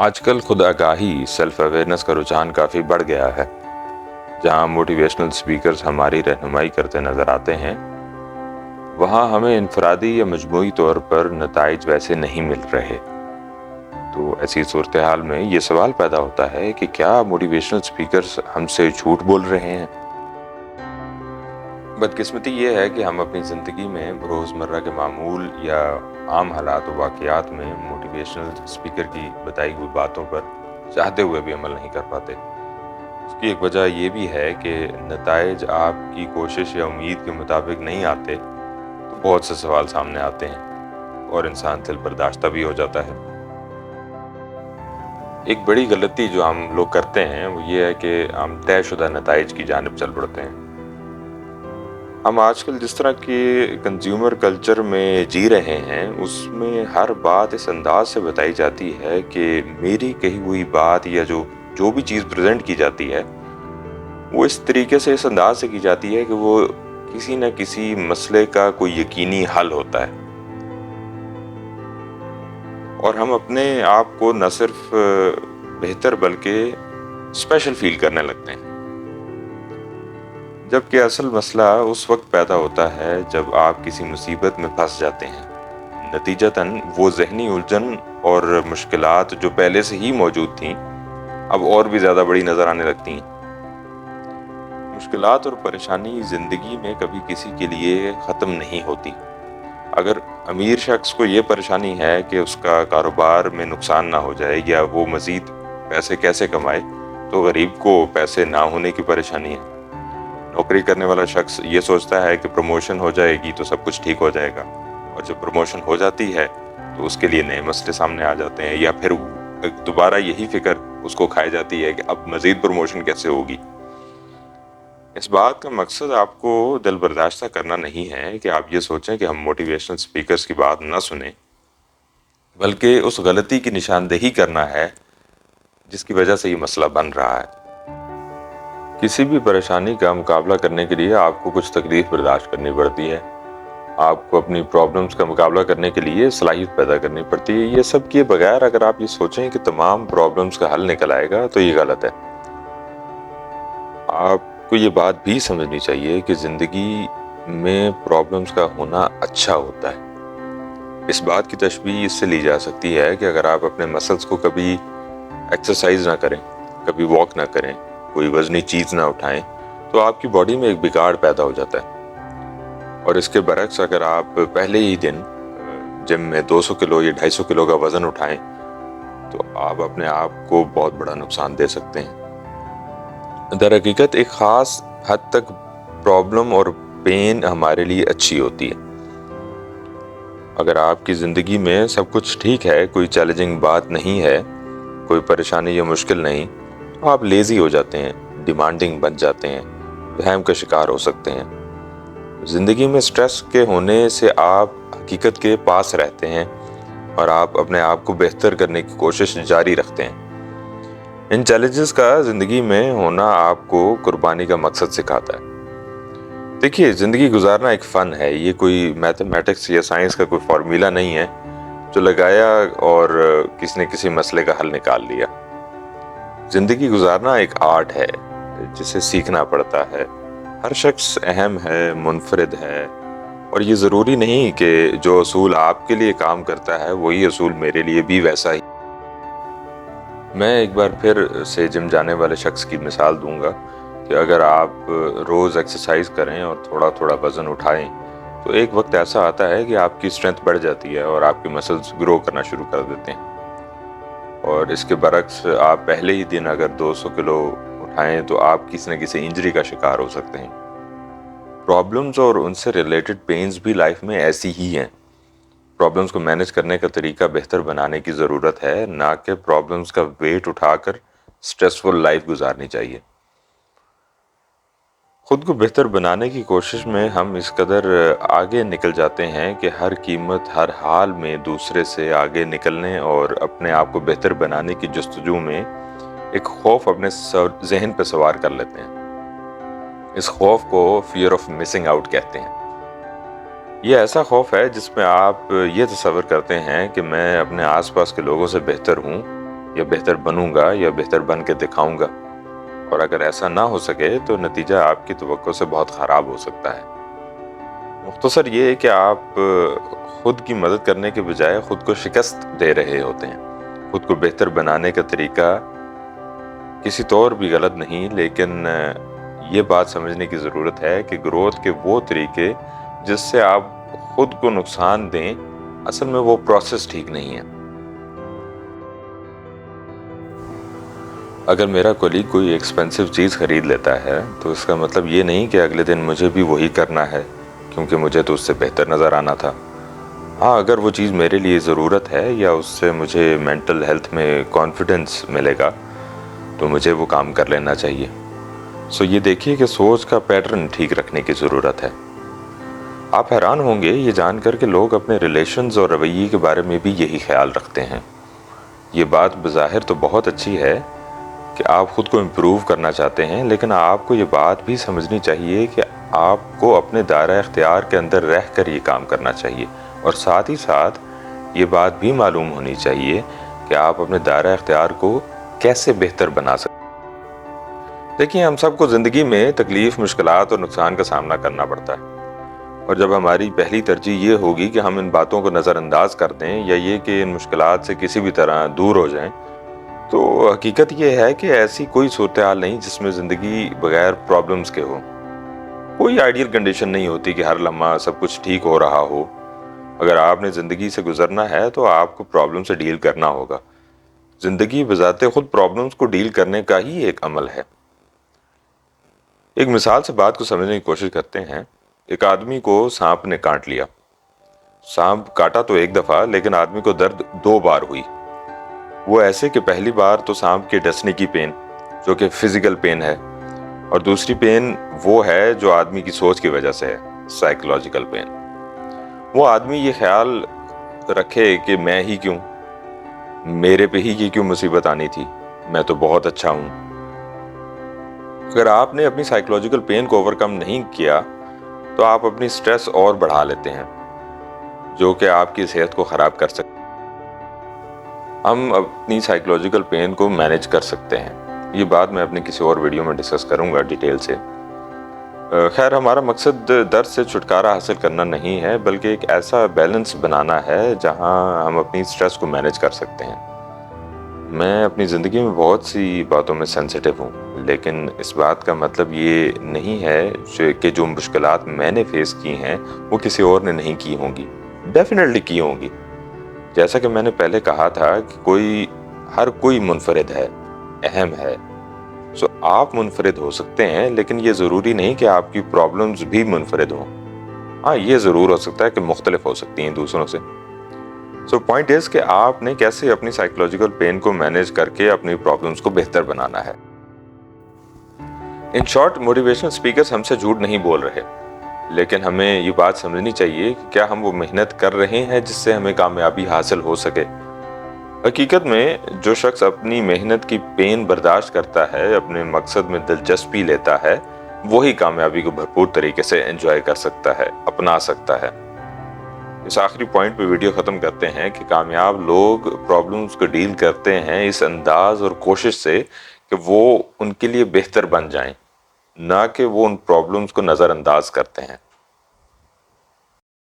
آج کل خود آگاہی سیلف اویئرنس کا رجحان کافی بڑھ گیا ہے۔ جہاں موٹیویشنل سپیکرز ہماری رہنمائی کرتے نظر آتے ہیں، وہاں ہمیں انفرادی یا مجموعی طور پر نتائج ویسے نہیں مل رہے۔ تو ایسی صورتحال میں یہ سوال پیدا ہوتا ہے کہ کیا موٹیویشنل سپیکرز ہم سے جھوٹ بول رہے ہیں؟ بدقسمتی یہ ہے کہ ہم اپنی زندگی میں روزمرہ کے معمول یا عام حالات و واقعات میں موٹیویشنل سپیکر کی بتائی ہوئی باتوں پر چاہتے ہوئے بھی عمل نہیں کر پاتے۔ اس کی ایک وجہ یہ بھی ہے کہ نتائج آپ کی کوشش یا امید کے مطابق نہیں آتے تو بہت سے سوال سامنے آتے ہیں اور انسان دل برداشتہ بھی ہو جاتا ہے۔ ایک بڑی غلطی جو ہم لوگ کرتے ہیں وہ یہ ہے کہ ہم طے شدہ نتائج کی جانب چل پڑتے ہیں۔ ہم آج کل جس طرح کے کنزیومر کلچر میں جی رہے ہیں، اس میں ہر بات اس انداز سے بتائی جاتی ہے کہ میری کہی ہوئی بات یا جو بھی چیز پریزنٹ کی جاتی ہے وہ اس طریقے سے اس انداز سے کی جاتی ہے کہ وہ کسی نہ کسی مسئلے کا کوئی یقینی حل ہوتا ہے، اور ہم اپنے آپ کو نہ صرف بہتر بلکہ اسپیشل فیل کرنے لگتے ہیں، جبکہ اصل مسئلہ اس وقت پیدا ہوتا ہے جب آپ کسی مصیبت میں پھنس جاتے ہیں۔ نتیجتاً وہ ذہنی الجھن اور مشکلات جو پہلے سے ہی موجود تھیں اب اور بھی زیادہ بڑی نظر آنے لگتی ہیں۔ مشکلات اور پریشانی زندگی میں کبھی کسی کے لیے ختم نہیں ہوتی۔ اگر امیر شخص کو یہ پریشانی ہے کہ اس کا کاروبار میں نقصان نہ ہو جائے یا وہ مزید پیسے کیسے کمائے، تو غریب کو پیسے نہ ہونے کی پریشانی ہے۔ نوکری کرنے والا شخص یہ سوچتا ہے کہ پروموشن ہو جائے گی تو سب کچھ ٹھیک ہو جائے گا، اور جب پروموشن ہو جاتی ہے تو اس کے لیے نئے مسئلے سامنے آ جاتے ہیں، یا پھر دوبارہ یہی فکر اس کو کھائی جاتی ہے کہ اب مزید پروموشن کیسے ہوگی۔ اس بات کا مقصد آپ کو دل برداشتہ کرنا نہیں ہے کہ آپ یہ سوچیں کہ ہم موٹیویشنل سپیکرز کی بات نہ سنیں، بلکہ اس غلطی کی نشاندہی کرنا ہے جس کی وجہ سے یہ مسئلہ بن رہا ہے۔ کسی بھی پریشانی کا مقابلہ کرنے کے لیے آپ کو کچھ تکلیف برداشت کرنی پڑتی ہے، آپ کو اپنی پرابلمز کا مقابلہ کرنے کے لیے صلاحیت پیدا کرنی پڑتی ہے۔ یہ سب کیے بغیر اگر آپ یہ سوچیں کہ تمام پرابلمز کا حل نکل آئے گا تو یہ غلط ہے۔ آپ کو یہ بات بھی سمجھنی چاہیے کہ زندگی میں پرابلمز کا ہونا اچھا ہوتا ہے۔ اس بات کی تشبیہ اس سے لی جا سکتی ہے کہ اگر آپ اپنے مسلز کو کبھی ایکسرسائز نہ کریں، کبھی واک نہ کریں، کوئی وزنی چیز نہ اٹھائیں، تو آپ کی باڈی میں ایک بگاڑ پیدا ہو جاتا ہے۔ اور اس کے برعکس اگر آپ پہلے ہی دن جم میں 200 کلو یا 250 کلو کا وزن اٹھائیں تو آپ اپنے آپ کو بہت بڑا نقصان دے سکتے ہیں۔ در حقیقت ایک خاص حد تک پرابلم اور پین ہمارے لیے اچھی ہوتی ہے۔ اگر آپ کی زندگی میں سب کچھ ٹھیک ہے، کوئی چیلنجنگ بات نہیں ہے، کوئی پریشانی یا مشکل نہیں، تو آپ لیزی ہو جاتے ہیں، ڈیمانڈنگ بن جاتے ہیں، وہم کا شکار ہو سکتے ہیں۔ زندگی میں سٹریس کے ہونے سے آپ حقیقت کے پاس رہتے ہیں اور آپ اپنے آپ کو بہتر کرنے کی کوشش جاری رکھتے ہیں۔ ان چیلنجز کا زندگی میں ہونا آپ کو قربانی کا مقصد سکھاتا ہے۔ دیکھیے، زندگی گزارنا ایک فن ہے، یہ کوئی میتھمیٹکس یا سائنس کا کوئی فارمولا نہیں ہے جو لگایا اور کسی نے کسی مسئلے کا حل نکال لیا۔ زندگی گزارنا ایک آرٹ ہے جسے سیکھنا پڑتا ہے۔ ہر شخص اہم ہے، منفرد ہے، اور یہ ضروری نہیں کہ جو اصول آپ کے لیے کام کرتا ہے وہی اصول میرے لیے بھی ویسا ہی۔ میں ایک بار پھر سے جم جانے والے شخص کی مثال دوں گا کہ اگر آپ روز ایکسرسائز کریں اور تھوڑا تھوڑا وزن اٹھائیں تو ایک وقت ایسا آتا ہے کہ آپ کی اسٹرینتھ بڑھ جاتی ہے اور آپ کے مسلز گرو کرنا شروع کر دیتے ہیں۔ اور اس کے برعکس آپ پہلے ہی دن اگر 200 کلو اٹھائیں تو آپ کسی نہ کسی انجری کا شکار ہو سکتے ہیں۔ پرابلمز اور ان سے ریلیٹڈ پینز بھی لائف میں ایسی ہی ہیں۔ پرابلمز کو مینیج کرنے کا طریقہ بہتر بنانے کی ضرورت ہے، نہ کہ پرابلمز کا ویٹ اٹھا کر سٹریسفل لائف گزارنی چاہیے۔ خود کو بہتر بنانے کی کوشش میں ہم اس قدر آگے نکل جاتے ہیں کہ ہر قیمت ہر حال میں دوسرے سے آگے نکلنے اور اپنے آپ کو بہتر بنانے کی جستجو میں ایک خوف اپنے ذہن پہ سوار کر لیتے ہیں۔ اس خوف کو فیئر آف مسنگ آؤٹ کہتے ہیں۔ یہ ایسا خوف ہے جس میں آپ یہ تصور کرتے ہیں کہ میں اپنے آس پاس کے لوگوں سے بہتر ہوں یا بہتر بنوں گا یا بہتر بن کے دکھاؤں گا، اور اگر ایسا نہ ہو سکے تو نتیجہ آپ کی توقع سے بہت خراب ہو سکتا ہے۔ مختصر یہ ہے کہ آپ خود کی مدد کرنے کے بجائے خود کو شکست دے رہے ہوتے ہیں۔ خود کو بہتر بنانے کا طریقہ کسی طور بھی غلط نہیں، لیکن یہ بات سمجھنے کی ضرورت ہے کہ گروتھ کے وہ طریقے جس سے آپ خود کو نقصان دیں، اصل میں وہ پروسیس ٹھیک نہیں ہے۔ اگر میرا کولیگ کوئی ایکسپینسو چیز خرید لیتا ہے تو اس کا مطلب یہ نہیں کہ اگلے دن مجھے بھی وہی کرنا ہے، کیونکہ مجھے تو اس سے بہتر نظر آنا تھا۔ ہاں، اگر وہ چیز میرے لیے ضرورت ہے یا اس سے مجھے مینٹل ہیلتھ میں کانفیڈنس ملے گا تو مجھے وہ کام کر لینا چاہیے۔ یہ دیکھیے کہ سوچ کا پیٹرن ٹھیک رکھنے کی ضرورت ہے۔ آپ حیران ہوں گے یہ جان کر کہ لوگ اپنے ریلیشنز اور رویے کے بارے میں بھی یہی خیال رکھتے ہیں۔ یہ بات بظاہر تو بہت اچھی ہے کہ آپ خود کو امپروو کرنا چاہتے ہیں، لیکن آپ کو یہ بات بھی سمجھنی چاہیے کہ آپ کو اپنے دائرہ اختیار کے اندر رہ کر یہ کام کرنا چاہیے، اور ساتھ ہی ساتھ یہ بات بھی معلوم ہونی چاہیے کہ آپ اپنے دائرہ اختیار کو کیسے بہتر بنا سکتے ہیں۔ دیکھیں، ہم سب کو زندگی میں تکلیف، مشکلات اور نقصان کا سامنا کرنا پڑتا ہے، اور جب ہماری پہلی ترجیح یہ ہوگی کہ ہم ان باتوں کو نظر انداز کر دیں یا یہ کہ ان مشکلات سے کسی بھی طرح دور ہو جائیں، تو حقیقت یہ ہے کہ ایسی کوئی صورتحال نہیں جس میں زندگی بغیر پرابلمز کے ہو۔ کوئی آئیڈیل کنڈیشن نہیں ہوتی کہ ہر لمحہ سب کچھ ٹھیک ہو رہا ہو۔ اگر آپ نے زندگی سے گزرنا ہے تو آپ کو پرابلم سے ڈیل کرنا ہوگا۔ زندگی بذات خود پرابلمز کو ڈیل کرنے کا ہی ایک عمل ہے۔ ایک مثال سے بات کو سمجھنے کی کوشش کرتے ہیں۔ ایک آدمی کو سانپ نے کاٹ لیا۔ سانپ کاٹا تو ایک دفعہ، لیکن آدمی کو درد 2 بار ہوئی۔ وہ ایسے کہ پہلی بار تو سانپ کے ڈسنے کی پین، جو کہ فزیکل پین ہے، اور دوسری پین وہ ہے جو آدمی کی سوچ کی وجہ سے ہے، سائیکولوجیکل پین۔ وہ آدمی یہ خیال رکھے کہ میں ہی کیوں، میرے پہ ہی یہ کیوں مصیبت آنی تھی، میں تو بہت اچھا ہوں۔ اگر آپ نے اپنی سائیکولوجیکل پین کو اوورکم نہیں کیا تو آپ اپنی سٹریس اور بڑھا لیتے ہیں، جو کہ آپ کی صحت کو خراب کر سکتے ہیں۔ ہم اپنی سائیکولوجیکل پین کو مینیج کر سکتے ہیں، یہ بات میں اپنے کسی اور ویڈیو میں ڈسکس کروں گا ڈیٹیل سے۔ خیر، ہمارا مقصد درد سے چھٹکارا حاصل کرنا نہیں ہے، بلکہ ایک ایسا بیلنس بنانا ہے جہاں ہم اپنی سٹریس کو مینیج کر سکتے ہیں۔ میں اپنی زندگی میں بہت سی باتوں میں سینسیٹیو ہوں، لیکن اس بات کا مطلب یہ نہیں ہے کہ جو مشکلات میں نے فیس کی ہیں وہ کسی اور نے نہیں کی ہوں گی، ڈیفینیٹلی کی ہوں گی۔ جیسا کہ میں نے پہلے کہا تھا کہ ہر کوئی منفرد ہے، اہم ہے۔ آپ منفرد ہو سکتے ہیں، لیکن یہ ضروری نہیں کہ آپ کی پرابلمز بھی منفرد ہوں۔ ہاں، یہ ضرور ہو سکتا ہے کہ مختلف ہو سکتی ہیں دوسروں سے۔ پوائنٹ از کہ آپ نے کیسے اپنی سائیکولوجیکل پین کو مینیج کر کے اپنی پرابلمز کو بہتر بنانا ہے۔ ان شارٹ، موٹیویشنل سپیکرز ہم سے جھوٹ نہیں بول رہے، لیکن ہمیں یہ بات سمجھنی چاہیے کہ کیا ہم وہ محنت کر رہے ہیں جس سے ہمیں کامیابی حاصل ہو سکے۔ حقیقت میں جو شخص اپنی محنت کی پین برداشت کرتا ہے، اپنے مقصد میں دلچسپی لیتا ہے، وہی کامیابی کو بھرپور طریقے سے انجوائے کر سکتا ہے، اپنا سکتا ہے۔ اس آخری پوائنٹ پہ ویڈیو ختم کرتے ہیں کہ کامیاب لوگ پرابلمز کو ڈیل کرتے ہیں اس انداز اور کوشش سے کہ وہ ان کے لیے بہتر بن جائیں، نہ کہ وہ ان پرابلمز کو نظر انداز کرتے ہیں۔